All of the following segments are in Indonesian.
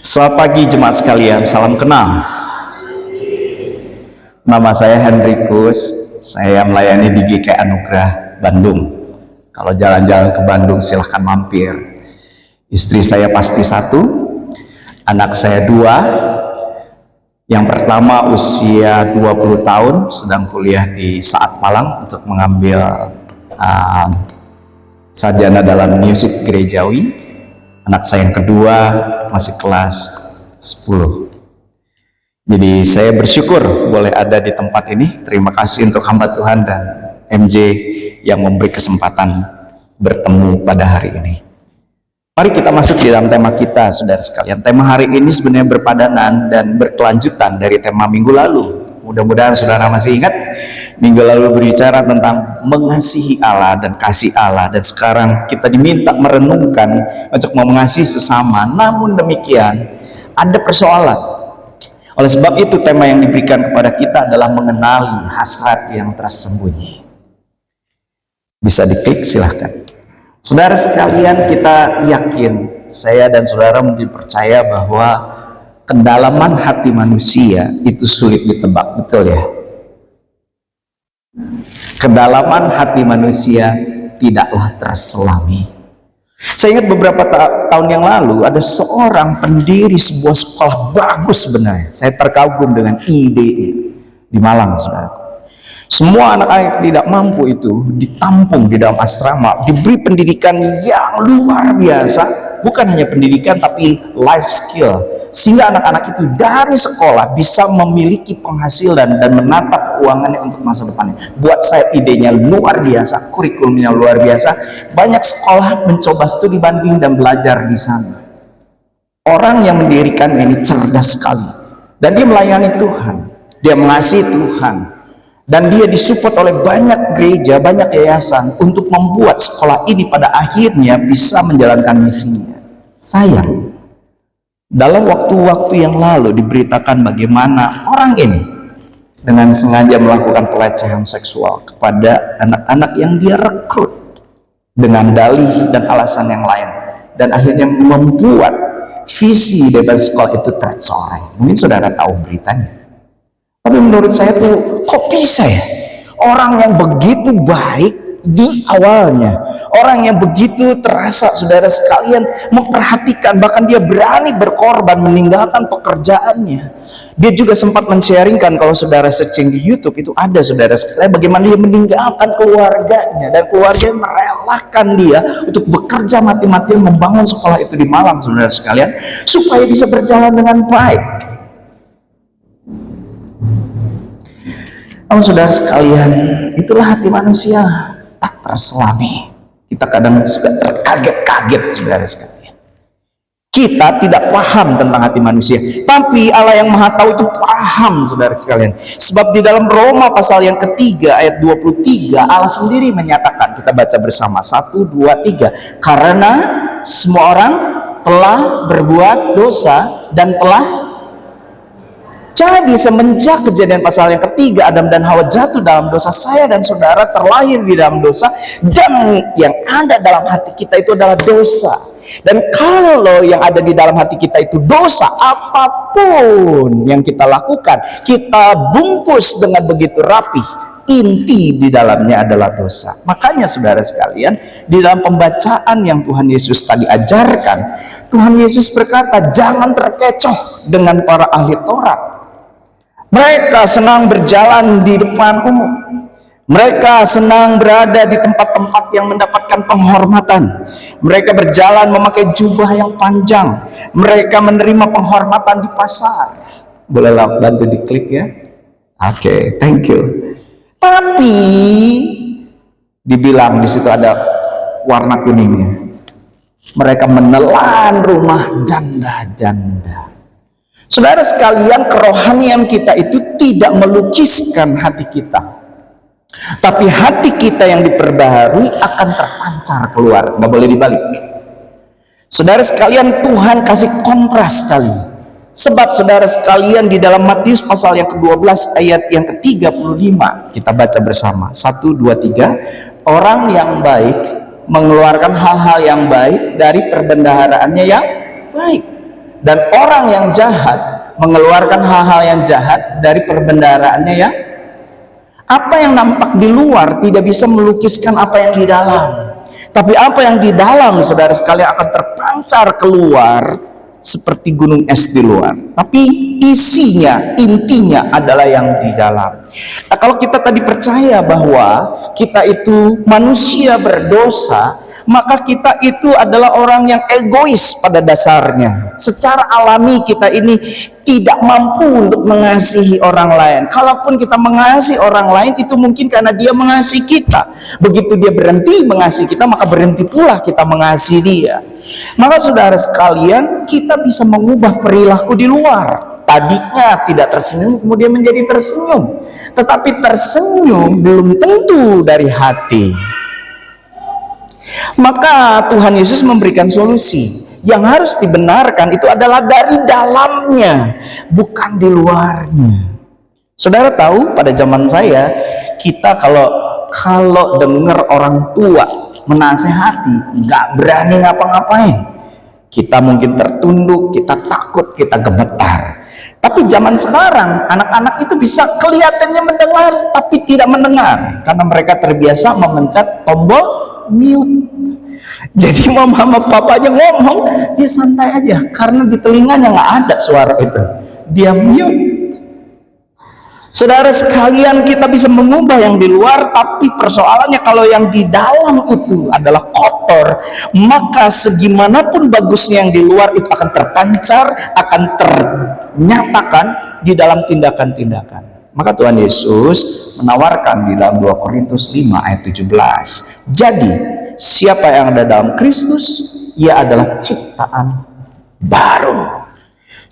Selamat pagi jemaat sekalian, salam kenal. Nama saya Hendrikus, saya melayani di GK Anugerah Bandung. Kalau jalan-jalan ke Bandung silahkan mampir. Istri saya pasti satu, anak saya dua. Yang pertama usia 20 tahun, sedang kuliah di Saat Malang untuk mengambil sarjana dalam musik gerejawi. Anak saya yang kedua masih kelas 10. Jadi saya bersyukur boleh ada di tempat ini. Terima kasih untuk hamba Tuhan dan MJ yang memberi kesempatan bertemu pada hari ini. Mari kita masuk di dalam tema kita, saudara sekalian. Tema hari ini sebenarnya berpadanan dan berkelanjutan dari tema minggu lalu. Mudah-mudahan saudara masih ingat, minggu lalu berbicara tentang mengasihi Allah dan kasih Allah, dan sekarang kita diminta merenungkan untuk mengasihi sesama. Namun demikian ada persoalan. Oleh sebab itu tema yang diberikan kepada kita adalah mengenali hasrat yang tersembunyi. Bisa diklik silahkan. Saudara sekalian, kita yakin, saya dan saudara mungkin percaya bahwa kedalaman hati manusia itu sulit ditebak, betul ya? Kedalaman hati manusia tidaklah terselami. Saya ingat beberapa tahun yang lalu ada seorang pendiri sebuah sekolah bagus sebenarnya. Saya terkagum dengan ide di Malang, saudara. Semua anak-anak yang tidak mampu itu ditampung di dalam asrama, diberi pendidikan yang luar biasa, bukan hanya pendidikan tapi life skill, sehingga anak-anak itu dari sekolah bisa memiliki penghasilan dan menatap keuangannya untuk masa depannya. Buat saya idenya luar biasa, kurikulumnya luar biasa. Banyak sekolah mencoba studi banding dan belajar di sana. Orang yang mendirikan ini cerdas sekali, dan dia melayani Tuhan, dia mengasihi Tuhan, dan dia disupport oleh banyak gereja, banyak yayasan untuk membuat sekolah ini pada akhirnya bisa menjalankan misinya. Sayang, dalam waktu-waktu yang lalu diberitakan bagaimana orang ini dengan sengaja melakukan pelecehan seksual kepada anak-anak yang dia rekrut dengan dalih dan alasan yang lain, dan akhirnya membuat visi dari sekolah itu tercoreng. Mungkin saudara tahu beritanya. Tapi menurut saya tuh kok bisa ya orang yang begitu baik di awalnya, orang yang begitu terasa, saudara sekalian, memperhatikan, bahkan dia berani berkorban meninggalkan pekerjaannya. Dia juga sempat men-sharingkan, kalau saudara searching di YouTube itu ada, saudara sekalian, bagaimana dia meninggalkan keluarganya, dan keluarganya merelakan dia untuk bekerja mati-matian membangun sekolah itu di Malang, saudara sekalian, supaya bisa berjalan dengan baik. Saudara sekalian, itulah hati manusia tak terselami. Kita kadang suka terkaget-kaget, saudara sekalian. Kita tidak paham tentang hati manusia, tapi Allah yang Maha Tahu itu paham, saudara sekalian. Sebab di dalam Roma pasal yang ketiga ayat 23, Allah sendiri menyatakan, kita baca bersama 1, 2, 3. Karena semua orang telah berbuat dosa dan telah. Jadi semenjak kejadian pasal yang ketiga, Adam dan Hawa jatuh dalam dosa, saya dan saudara terlahir di dalam dosa, dan yang ada dalam hati kita itu adalah dosa. Dan kalau yang ada di dalam hati kita itu dosa, apapun yang kita lakukan, kita bungkus dengan begitu rapih, inti di dalamnya adalah dosa. Makanya saudara sekalian, di dalam pembacaan yang Tuhan Yesus tadi ajarkan, Tuhan Yesus berkata, jangan terkecoh dengan para ahli Taurat. Mereka senang berjalan di depan umum. Mereka senang berada di tempat-tempat yang mendapatkan penghormatan. Mereka berjalan memakai jubah yang panjang. Mereka menerima penghormatan di pasar. Bolehlah bantu diklik ya. Oke, thank you. Tapi dibilang di situ ada warna kuningnya. Mereka menelan rumah janda-janda. Saudara sekalian, kerohanian kita itu tidak melukiskan hati kita, tapi hati kita yang diperbaharui akan terpancar keluar, nggak boleh dibalik. Saudara sekalian, Tuhan kasih kontras sekali. Sebab saudara sekalian, di dalam Matius pasal yang ke-12 ayat yang ke-35, kita baca bersama 1, 2, 3. Orang yang baik mengeluarkan hal-hal yang baik dari perbendaharaannya yang baik. Dan orang yang jahat mengeluarkan hal-hal yang jahat dari perbendaharaannya ya. Apa yang nampak di luar tidak bisa melukiskan apa yang di dalam. Tapi apa yang di dalam, saudara sekalian, akan terpancar keluar seperti gunung es di luar. Tapi isinya, intinya adalah yang di dalam. Nah, kalau kita tadi percaya bahwa kita itu manusia berdosa, maka kita itu adalah orang yang egois pada dasarnya. Secara alami kita ini tidak mampu untuk mengasihi orang lain. Kalaupun kita mengasihi orang lain, itu mungkin karena dia mengasihi kita. Begitu dia berhenti mengasihi kita, maka berhenti pula kita mengasihi dia. Maka saudara sekalian, kita bisa mengubah perilaku di luar. Tadinya tidak tersenyum, kemudian menjadi tersenyum. Tetapi tersenyum belum tentu dari hati. Maka Tuhan Yesus memberikan solusi. Yang harus dibenarkan itu adalah dari dalamnya, bukan di luarnya. Saudara tahu, pada zaman saya, kita kalau dengar orang tua menasehati, nggak berani ngapa-ngapain. Kita mungkin tertunduk, kita takut, kita gemetar. Tapi zaman sekarang, anak-anak itu bisa kelihatannya mendengar, tapi tidak mendengar. Karena mereka terbiasa memencet tombol mute. Jadi mama sama papanya ngomong, dia santai aja. Karena di telinganya nggak ada suara itu. Dia mute. Saudara sekalian, kita bisa mengubah yang di luar, tapi persoalannya kalau yang di dalam itu adalah kotor, maka segimanapun bagusnya yang di luar itu akan terpancar, akan ternyatakan di dalam tindakan-tindakan. Maka Tuhan Yesus menawarkan di dalam 2 Korintus 5 ayat 17. Jadi, siapa yang ada dalam Kristus, ia adalah ciptaan baru.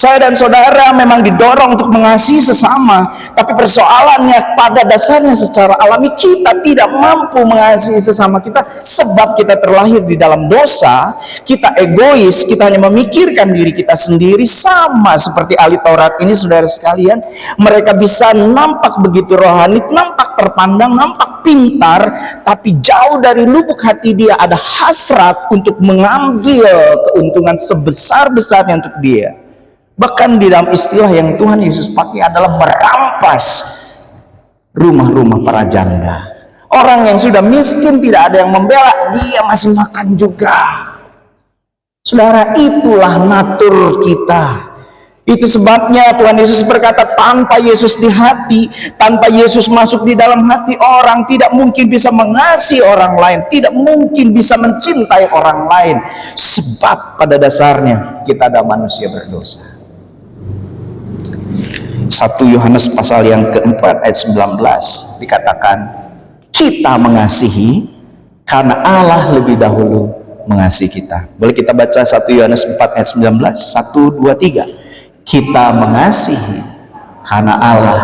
Saya dan saudara memang didorong untuk mengasihi sesama, tapi persoalannya pada dasarnya secara alami kita tidak mampu mengasihi sesama kita sebab kita terlahir di dalam dosa, kita egois, kita hanya memikirkan diri kita sendiri. Sama seperti ahli Taurat ini, saudara sekalian, mereka bisa nampak begitu rohani, nampak terpandang, nampak pintar, tapi jauh dari lubuk hati dia ada hasrat untuk mengambil keuntungan sebesar-besarnya untuk dia. Bahkan di dalam istilah yang Tuhan Yesus pakai adalah merampas rumah-rumah para janda. Orang yang sudah miskin tidak ada yang membela, dia masih makan juga. Saudara, itulah natur kita. Itu sebabnya Tuhan Yesus berkata, tanpa Yesus di hati, tanpa Yesus masuk di dalam hati orang, tidak mungkin bisa mengasihi orang lain, tidak mungkin bisa mencintai orang lain. Sebab pada dasarnya kita adalah manusia berdosa. 1 Yohanes pasal yang keempat ayat 19 dikatakan, kita mengasihi karena Allah lebih dahulu mengasihi kita. Boleh kita baca 1 Yohanes 4 ayat 19? 1, 2, 3. Kita mengasihi karena Allah.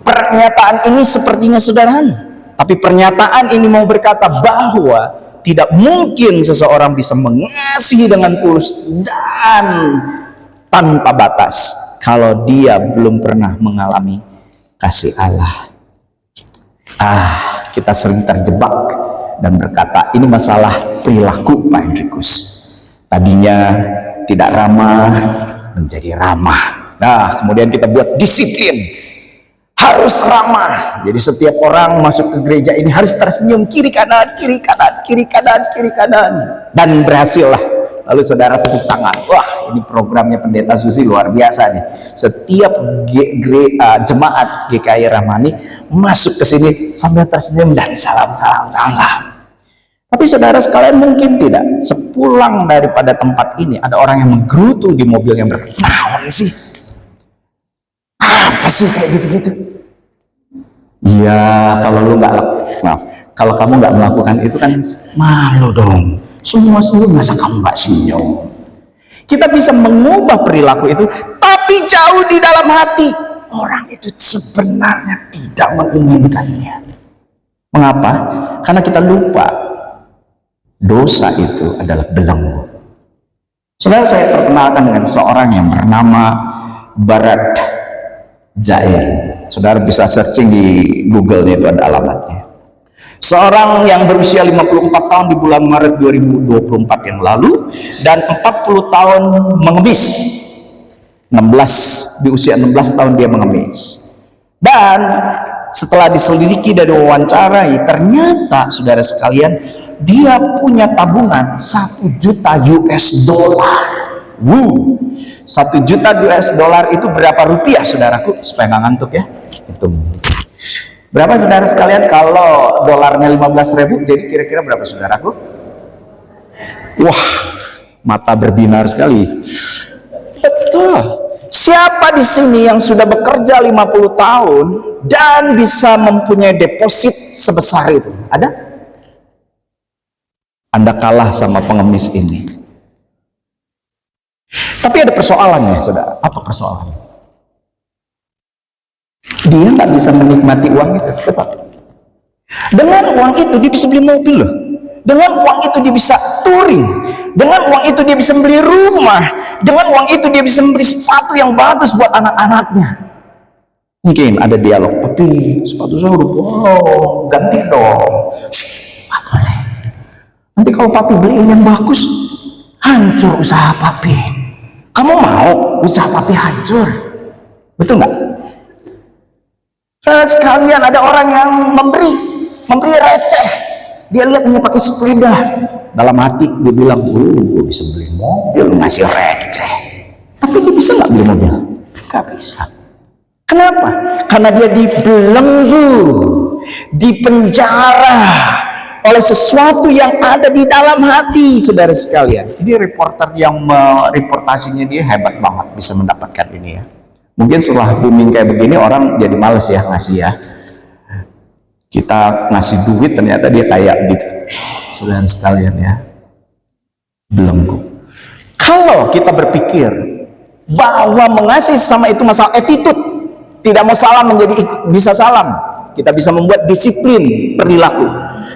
Pernyataan ini sepertinya sederhana, tapi pernyataan ini mau berkata bahwa tidak mungkin seseorang bisa mengasihi dengan tulus dan tanpa batas kalau dia belum pernah mengalami kasih Allah. Kita sering terjebak dan berkata, ini masalah perilaku Pak Hendrikus. Tadinya tidak ramah menjadi ramah. Nah, kemudian kita buat disiplin, harus ramah. Jadi setiap orang masuk ke gereja ini harus tersenyum kiri kanan, kiri kanan, kiri kanan, kiri kanan, dan berhasillah. Lalu saudara tepuk tangan. Wah, ini programnya Pendeta Susi luar biasa nih. Setiap jemaat GKI Rahmani masuk ke sini sambil tersenyum dan salam. Tapi saudara sekalian, mungkin tidak, sepulang daripada tempat ini ada orang yang menggerutu di mobil yang berkata, naon sih? Apa sih kayak gitu-gitu? Iya, kalau kamu nggak melakukan itu kan malu dong. Semua senyum, masa kamu nggak senyum? Kita bisa mengubah perilaku itu, tapi jauh di dalam hati orang itu sebenarnya tidak menginginkannya. Mengapa? Karena kita lupa dosa itu adalah belenggu. Saudara, saya terkenalkan dengan seorang yang bernama Barat Jair. Saudara bisa searching di Google, itu ada alamatnya. Seorang yang berusia 54 tahun di bulan Maret 2024 yang lalu, dan 40 tahun mengemis. 16, di usia 16 tahun dia mengemis. Dan setelah diselidiki dan diwawancarai, ternyata saudara sekalian, dia punya tabungan 1 juta US dollar. 1 juta US dollar itu berapa rupiah, saudaraku? Supaya nggak ngantuk ya. Hitung. Berapa saudara sekalian kalau dolarnya 15.000, jadi kira-kira berapa saudaraku? Wah, mata berbinar sekali. Betul. Siapa di sini yang sudah bekerja 50 tahun dan bisa mempunyai deposit sebesar itu? Ada? Anda kalah sama pengemis ini. Tapi ada persoalannya, saudara. Apa persoalannya? Dia nggak bisa menikmati uang itu. Betul. Dengan uang itu dia bisa beli mobil loh. Dengan uang itu dia bisa touring. Dengan uang itu dia bisa beli rumah. Dengan uang itu dia bisa membeli sepatu yang bagus buat anak-anaknya. Mungkin ada dialog, tapi sepatu saya udah bolong, ganti dong. Nggak boleh. Nanti kalau papi beliin yang bagus, hancur usaha papi. Kamu mau usaha papi hancur? Betul nggak? Sekalian ada orang yang memberi receh. Dia lihat hanya pakai sepeda, dalam hati dia bilang, gue bisa beli mobil, ngasih receh. Tapi dia bisa nggak beli mobil? Nggak bisa. Kenapa? Karena dia dibelenggu, dipenjara oleh sesuatu yang ada di dalam hati, saudara sekalian. Ini reporter yang mereportasinya dia hebat banget, bisa mendapatkan ini ya. Mungkin setelah booming kayak begini orang jadi males ya ngasih ya. Kita ngasih duit ternyata dia kayak gitu. Saudara sekalian ya. Belenggu. Kalau kita berpikir bahwa mengasihi sama itu masalah attitude, tidak mau salam menjadi bisa salam. Kita bisa membuat disiplin perilaku.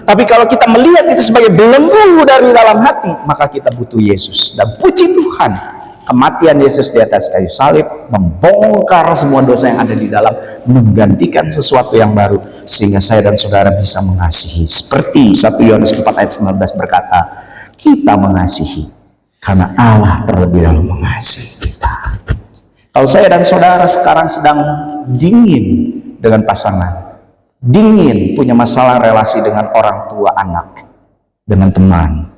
Tapi kalau kita melihat itu sebagai belenggu dari dalam hati, maka kita butuh Yesus. Dan puji Tuhan, kematian Yesus di atas kayu salib membongkar semua dosa yang ada di dalam, menggantikan sesuatu yang baru, sehingga saya dan saudara bisa mengasihi. Seperti 1 Yohanes 4 ayat 19 berkata, kita mengasihi karena Allah terlebih dahulu mengasihi kita. Kalau saya dan saudara sekarang sedang dingin dengan pasangan, dingin punya masalah relasi dengan orang tua anak, dengan teman,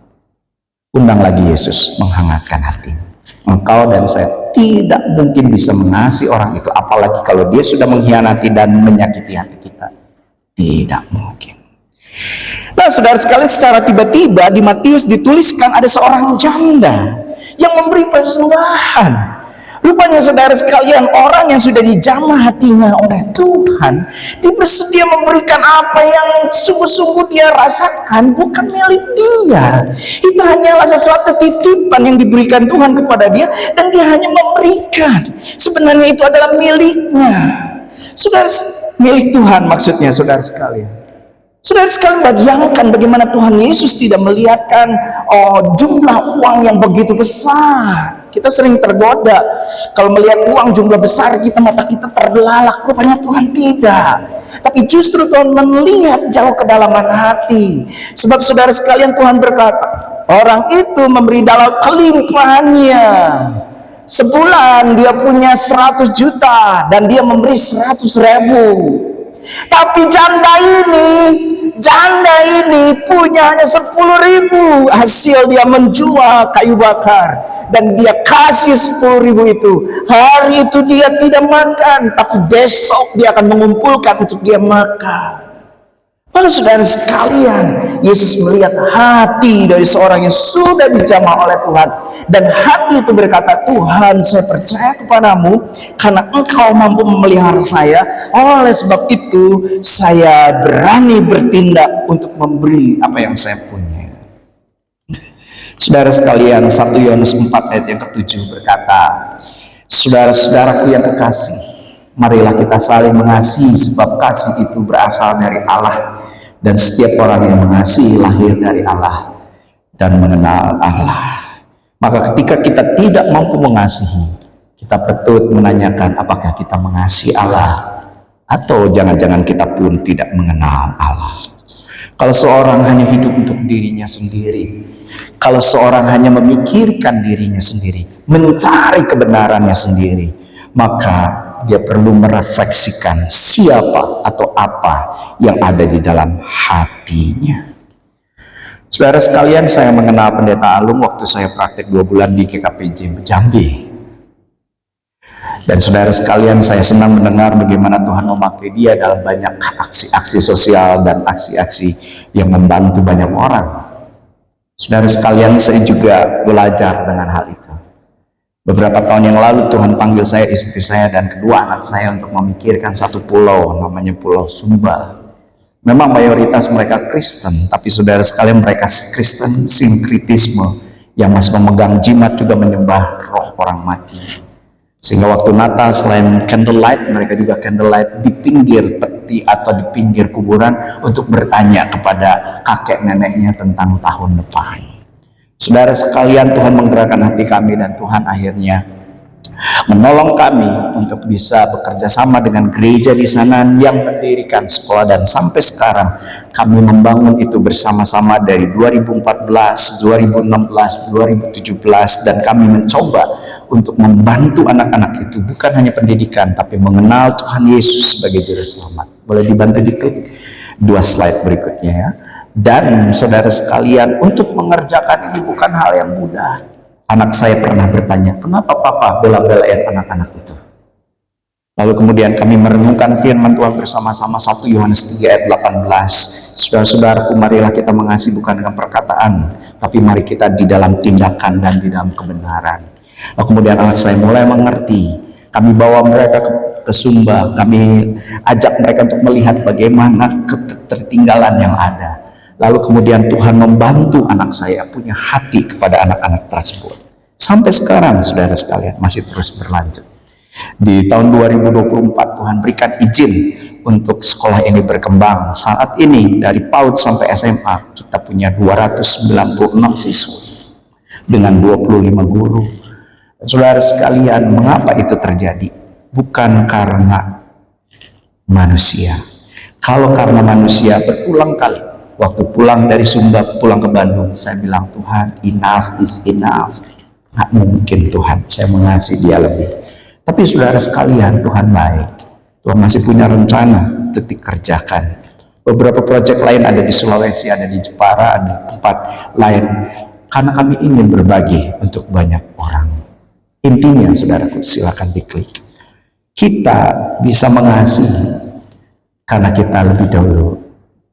undang lagi Yesus menghangatkan hatimu. Engkau dan saya tidak mungkin bisa mengasihi orang itu, apalagi kalau dia sudah mengkhianati dan menyakiti hati kita. Tidak mungkin. Nah, saudara sekalian, secara tiba-tiba di Matius dituliskan ada seorang janda yang memberi persembahan. Rupanya saudara sekalian, orang yang sudah dijamah hatinya oleh Tuhan, dia bersedia memberikan apa yang sungguh-sungguh dia rasakan, bukan milik dia. Itu hanyalah sesuatu titipan yang diberikan Tuhan kepada dia, dan dia hanya memberikan. Sebenarnya itu adalah miliknya. Saudara, milik Tuhan maksudnya, saudara sekalian. Saudara sekalian, bayangkan bagaimana Tuhan Yesus tidak melihatkan jumlah uang yang begitu besar. Kita sering tergoda kalau melihat uang jumlah besar, mata kita terbelalak. Rupanya Tuhan tidak, tapi justru Tuhan melihat jauh kedalaman hati. Sebab saudara sekalian, Tuhan berkata, orang itu memberi dalam kelimpahannya. Sebulan dia punya 100 juta dan dia memberi 100.000. Tapi janda ini punya hanya 10.000. Hasil dia menjual kayu bakar dan dia kasih 10.000 itu. Hari itu dia tidak makan, tapi besok dia akan mengumpulkan untuk dia makan. Maka saudara sekalian, Yesus melihat hati dari seorang yang sudah dijamah oleh Tuhan, dan hati itu berkata, Tuhan, saya percaya kepadamu karena engkau mampu memelihara saya. Oleh sebab itu saya berani bertindak untuk memberi apa yang saya punya. Saudara sekalian, 1 Yohanes 4 ayat yang ke-7 berkata, saudara-saudaraku yang kekasih, marilah kita saling mengasihi, sebab kasih itu berasal dari Allah, dan setiap orang yang mengasihi lahir dari Allah dan mengenal Allah. Maka ketika kita tidak mampu mengasihi, kita patut menanyakan apakah kita mengasihi Allah, atau jangan-jangan kita pun tidak mengenal Allah. Kalau seorang hanya hidup untuk dirinya sendiri, kalau seorang hanya memikirkan dirinya sendiri, mencari kebenarannya sendiri, maka dia perlu merefleksikan siapa atau apa yang ada di dalam hatinya. Saudara sekalian, saya mengenal Pendeta Alung waktu saya praktek 2 bulan di GKPJ Jambi. Dan saudara sekalian, saya senang mendengar bagaimana Tuhan memakai dia dalam banyak aksi-aksi sosial dan aksi-aksi yang membantu banyak orang. Saudara sekalian, saya juga belajar dengan hal itu. Beberapa tahun yang lalu Tuhan panggil saya, istri saya, dan kedua anak saya untuk memikirkan satu pulau, namanya Pulau Sumba. Memang mayoritas mereka Kristen, tapi saudara sekalian mereka Kristen sinkritisme yang masih memegang jimat juga menyembah roh orang mati. Sehingga waktu Natal selain candlelight, mereka juga candlelight di pinggir peti atau di pinggir kuburan untuk bertanya kepada kakek neneknya tentang tahun depan. Saudara sekalian, Tuhan menggerakkan hati kami dan Tuhan akhirnya menolong kami untuk bisa bekerja sama dengan gereja di sana yang mendirikan sekolah, dan sampai sekarang kami membangun itu bersama-sama dari 2014, 2016, 2017, dan kami mencoba untuk membantu anak-anak itu bukan hanya pendidikan tapi mengenal Tuhan Yesus sebagai juru selamat. Boleh dibantu diklik 2 slide berikutnya ya. Dan saudara sekalian, untuk mengerjakan ini bukan hal yang mudah. Anak saya pernah bertanya, kenapa papa bela-belain anak-anak itu? Lalu kemudian kami merenungkan firman Tuhan bersama-sama, 1 Yohanes 3 ayat 18. Saudara-saudaraku, marilah kita mengasihi bukan dengan perkataan, tapi mari kita di dalam tindakan dan di dalam kebenaran. Lalu kemudian anak saya mulai mengerti. Kami bawa mereka ke Sumba, kami ajak mereka untuk melihat bagaimana ketertinggalan yang ada. Lalu kemudian Tuhan membantu anak saya punya hati kepada anak-anak tersebut. Sampai sekarang saudara sekalian masih terus berlanjut. Di tahun 2024 Tuhan berikan izin untuk sekolah ini berkembang. Saat ini dari PAUD sampai SMA kita punya 296 siswa dengan 25 guru. Saudara sekalian, mengapa itu terjadi? Bukan karena manusia. Kalau karena manusia, berulang kali waktu pulang dari Sumba, pulang ke Bandung, saya bilang, Tuhan, enough is enough. Nggak mungkin Tuhan, saya mengasihi dia lebih. Tapi saudara sekalian, Tuhan baik. Tuhan masih punya rencana untuk dikerjakan. Beberapa proyek lain ada di Sulawesi, ada di Jepara, ada di tempat lain. Karena kami ingin berbagi untuk banyak orang. Intinya, saudaraku, silakan diklik. Kita bisa mengasihi karena kita lebih dahulu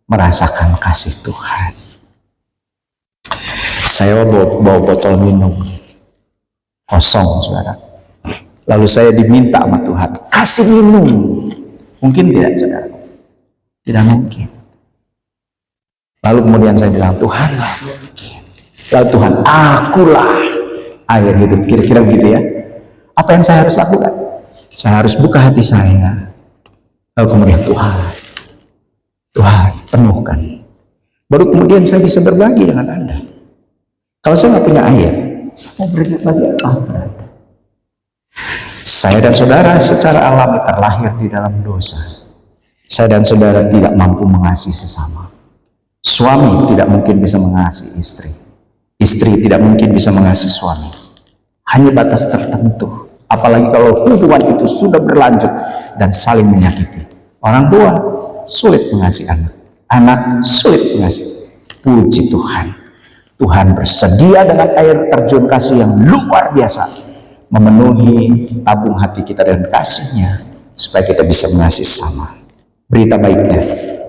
merasakan kasih Tuhan. Saya bawa botol minum kosong, saudara. Lalu saya diminta sama Tuhan, kasih minum. Mungkin tidak, saudara? Tidak mungkin. Lalu kemudian saya bilang, Tuhan, nggak mungkin. Lalu Tuhan, akulah air hidup. Kira-kira begitu ya. Apa yang saya harus lakukan? Saya harus buka hati saya. Lalu kemudian Tuhan, penuhkan. Baru kemudian saya bisa berbagi dengan Anda. Kalau saya nggak punya air, saya mau berbagi apa? Saya dan saudara secara alami terlahir di dalam dosa. Saya dan saudara tidak mampu mengasihi sesama. Suami tidak mungkin bisa mengasihi istri. Istri tidak mungkin bisa mengasihi suami. Hanya batas tertentu. Apalagi kalau hubungan itu sudah berlanjut dan saling menyakiti. Orang tua sulit mengasihi anak. Anak sulit mengasihi. Puji Tuhan. Tuhan bersedia dengan air terjun kasih yang luar biasa. Memenuhi tabung hati kita dengan kasih-Nya. Supaya kita bisa mengasihi sama. Berita baiknya,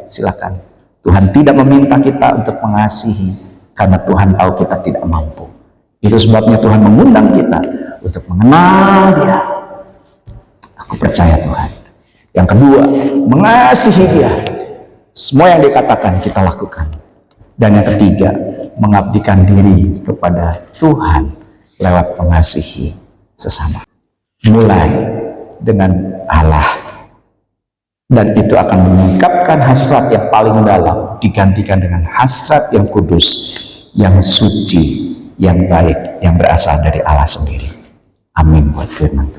silakan. Tuhan tidak meminta kita untuk mengasihi. Karena Tuhan tahu kita tidak mampu. Itu sebabnya Tuhan mengundang kita untuk mengenal Dia. Aku percaya Tuhan. Yang kedua, mengasihi Dia. Semua yang dikatakan kita lakukan. Dan yang ketiga, mengabdikan diri kepada Tuhan lewat mengasihi sesama. Mulai dengan Allah. Dan itu akan menyingkapkan hasrat yang paling dalam, digantikan dengan hasrat yang kudus, yang suci, yang baik, yang berasal dari Allah sendiri. Amin buat firman Tuhan.